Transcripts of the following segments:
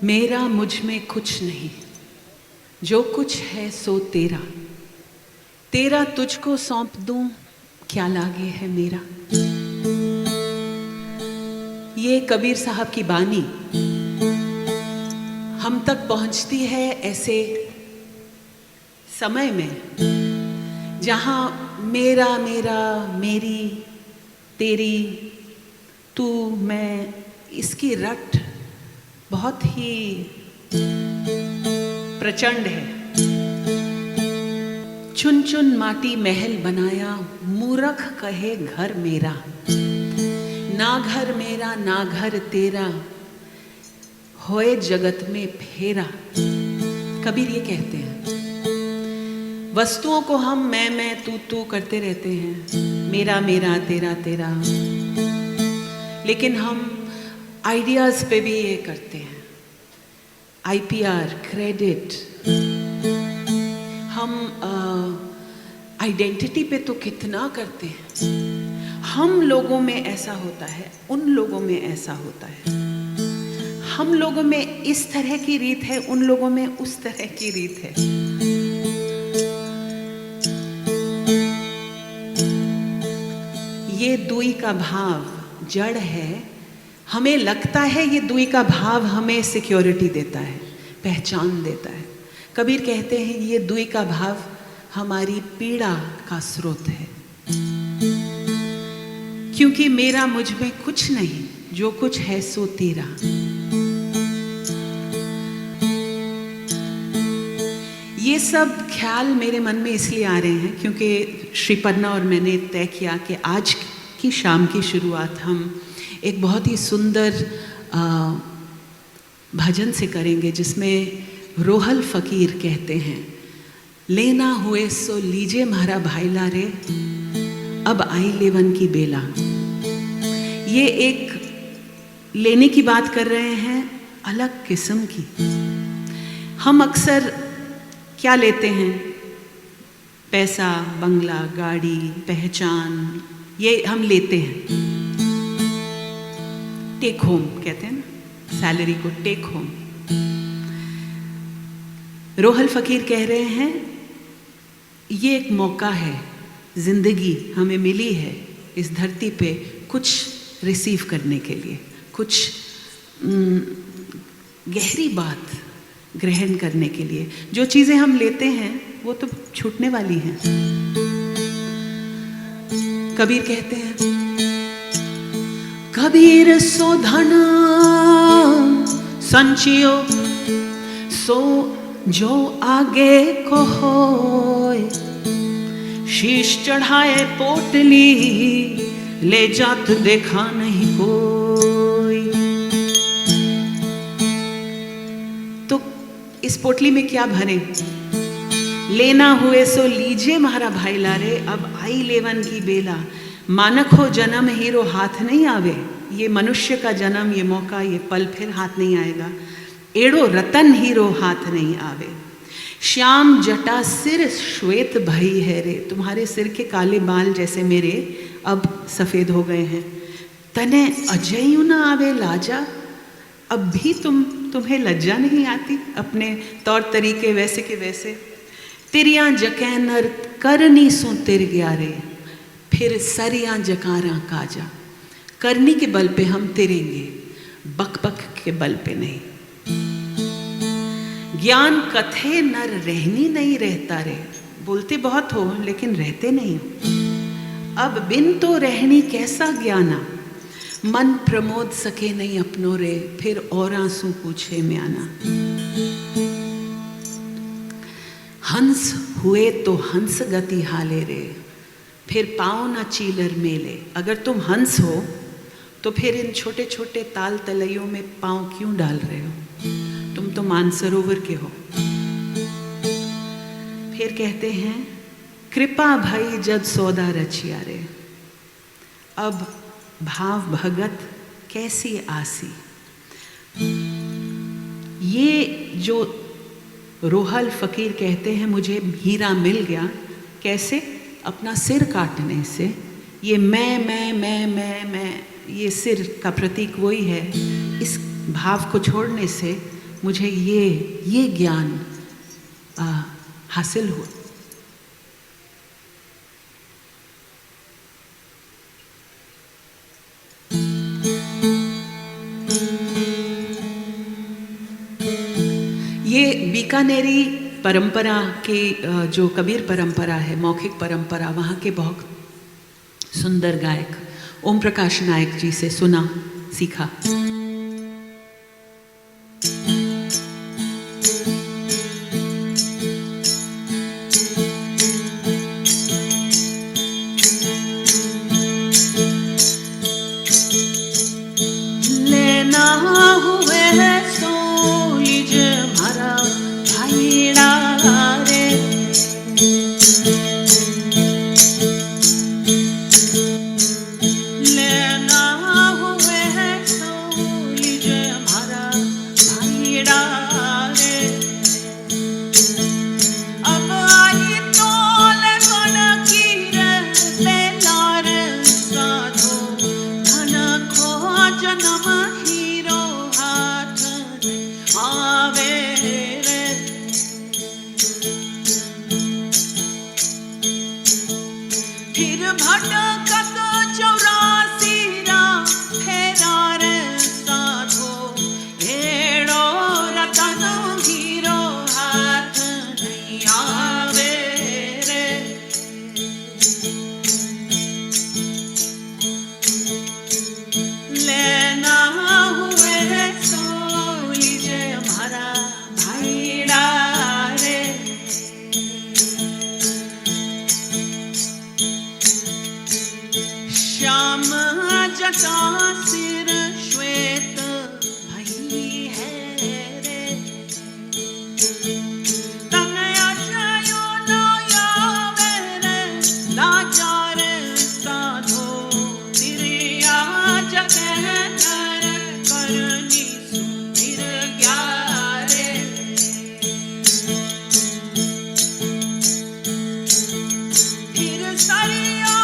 मेरा मुझ में कुछ नहीं, जो कुछ है सो तेरा, तेरा तुझको सौंप दूं, क्या लागे है मेरा। ये कबीर साहब की बानी हम तक पहुंचती है ऐसे समय में जहां मेरा मेरा, मेरी, तेरी, तू, मैं, इसकी रट बहुत ही प्रचंड है। चुन चुन माटी महल बनाया, मूर्ख कहे घर मेरा, ना घर मेरा ना घर तेरा, होए जगत में फेरा। कबीर ये कहते हैं, वस्तुओं को हम मैं तू करते रहते हैं, मेरा मेरा तेरा तेरा, लेकिन हम आइडियाज पे भी ये करते हैं, IPR, क्रेडिट। हम आइडेंटिटी पे तो कितना करते हैं। हम लोगों में ऐसा होता है, उन लोगों में ऐसा होता है, हम लोगों में इस तरह की रीत है, उन लोगों में उस तरह की रीत है। ये दुई का भाव जड़ है। हमें लगता है ये दुई का भाव हमें सिक्योरिटी देता है, पहचान देता है। कबीर कहते हैं ये दुई का भाव हमारी पीड़ा का स्रोत है, क्योंकि मेरा मुझ में कुछ नहीं, जो कुछ है सो तेरा। ये सब ख्याल मेरे मन में इसलिए आ रहे हैं क्योंकि श्रीपन्ना और मैंने तय किया कि आज की शाम की शुरुआत हम एक बहुत ही सुंदर भजन से करेंगे, जिसमें रोहल फकीर कहते हैं, लेना हुए सो लीजे म्हारा भाईला रे, अब आई लेवन की बेला। ये एक लेने की बात कर रहे हैं, अलग किस्म की। हम अक्सर क्या लेते हैं? पैसा, बंगला, गाड़ी, पहचान, ये हम लेते हैं। टेक होम कहते हैं ना, सैलरी को टेक होम। रोहल फकीर कह रहे हैं ये एक मौका है, जिंदगी हमें मिली है इस धरती पे कुछ रिसीव करने के लिए, कुछ गहरी बात ग्रहण करने के लिए। जो चीजें हम लेते हैं वो तो छूटने वाली हैं। कबीर कहते हैं, कबीर सो धन संचियो, सो जो आगे को होए, शीश चढ़ाए पोटली, ले जात देखा नहीं कोई। तो इस पोटली में क्या भरे? लेना हुए सो लीजिए म्हारा भाई लारे, अब आई लेवन की बेला। मानक हो जन्म हीरो हाथ नहीं आवे, ये मनुष्य का जन्म, ये मौका, ये पल फिर हाथ नहीं आएगा। एड़ो रतन हीरो हाथ नहीं आवे। श्याम जटा सिर श्वेत भई है रे, तुम्हारे सिर के काले बाल जैसे मेरे अब सफ़ेद हो गए हैं। तने अजयू ना आवे लाजा, अब भी तुम्हें लज्जा नहीं आती अपने तौर तरीके वैसे के वैसे। तिरियां जकैनर करनी सो तिर गया रे, फिर सरियां जकारा काजा। करनी के बल पे हम तिरेंगे, बक बक के बल पे नहीं। ज्ञान कथे नर रहनी नहीं रहता रे, बोलते बहुत हो लेकिन रहते नहीं हो। अब बिन तो रहनी कैसा ज्ञाना, मन प्रमोद सके नहीं अपनों रे, फिर और आंसू पूछे म्याना। हंस हुए तो हंस गति हाले रे, फिर पाओ ना चीलर मेले। अगर तुम हंस हो तो फिर इन छोटे छोटे ताल तलैयों में पाँव क्यों डाल रहे हो? तुम तो मानसरोवर के हो। फिर कहते हैं, कृपा भई जद सौदा रचिया रे, अब भाव भगत कैसी आसी। ये जो रोहल फकीर कहते हैं, मुझे हीरा मिल गया। कैसे? अपना सिर काटने से। ये मैं, ये सिर का प्रतीक वही है। इस भाव को छोड़ने से मुझे ये ज्ञान हासिल हुआ। ये बीकानेरी परंपरा के जो कबीर परंपरा है, मौखिक परंपरा, वहाँ के बहुत सुंदर गायक ओम प्रकाश नायक जी से सुना, सीखा। लेना हुए सो लीजिए हमारा भाईड़ा रे, लेना हुए सो लीजिए हमारा भाईड़ा रे। अब आई तो लगन की रे बेलार साधो, धन खो जन्म हीरो हाथ आवे रे। फिर भटकत 84 राह फेरा रे साधो, एड़ो रतन हीरो हाथ नहीं आवे रे। लेना हुए सो लीजिए हमारा भाईड़ा रे। श्याम जटा सिर श्वेत भई है रे, तन अजयो न आवे रे लाचार साधो, तिरिया जगह नर करनी सुधीर ग्यारे। फिर सरिया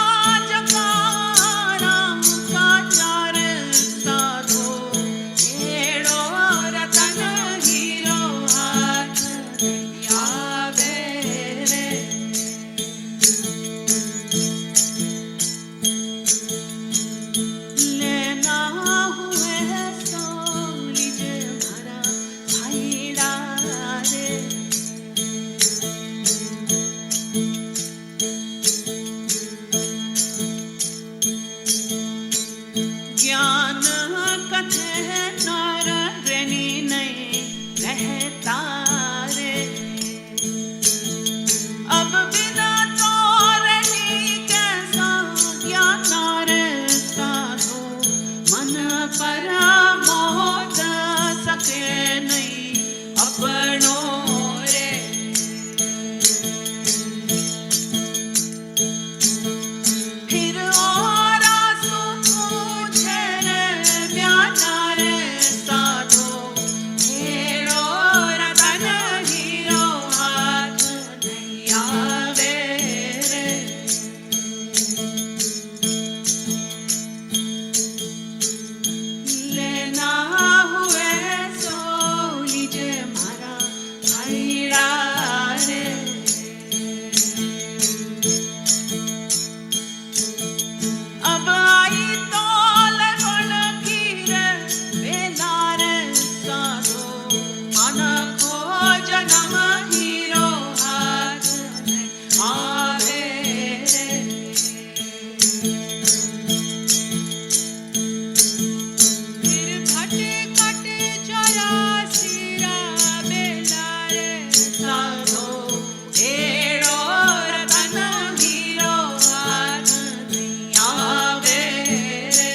जकाराम का चार साधो, एड़ो रतन हीरो हाथ नहीं आवे रे। लेना हुए सो लीजिए हमारा भाईड़ा रे। ज्ञान कथे नर रेनी नहीं रहता रे, अब बिना तो रही कैसा ज्ञान रे साधो, मन पर मोह सके नहीं अपनों रे। फिर और आंसू पूछे रे म्याना रे साधो, एड़ो रतन हीरो हाथ नहीं आवे रे। लेना हुए सो लीजिए हमारा भाईड़ा रे। अब आई तो लगन की रे बेलार साधो, मन खो जन्म हीरो हाथ नहीं आवे रे। फिर भटकट 84 राह बेलार साधो, एड़ो रतन हीरो हाथ नहीं आवे रे।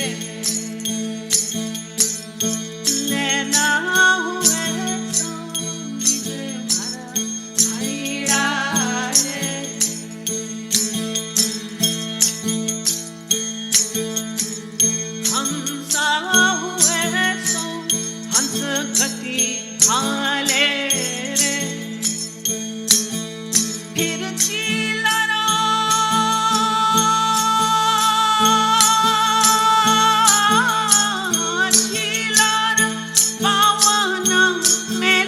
लेना हुए सो लीजिए हमारा भाईड़ा रे। हंसा हुए सो हंस गति हाले रे। फिर चीलरा चीलर पावन में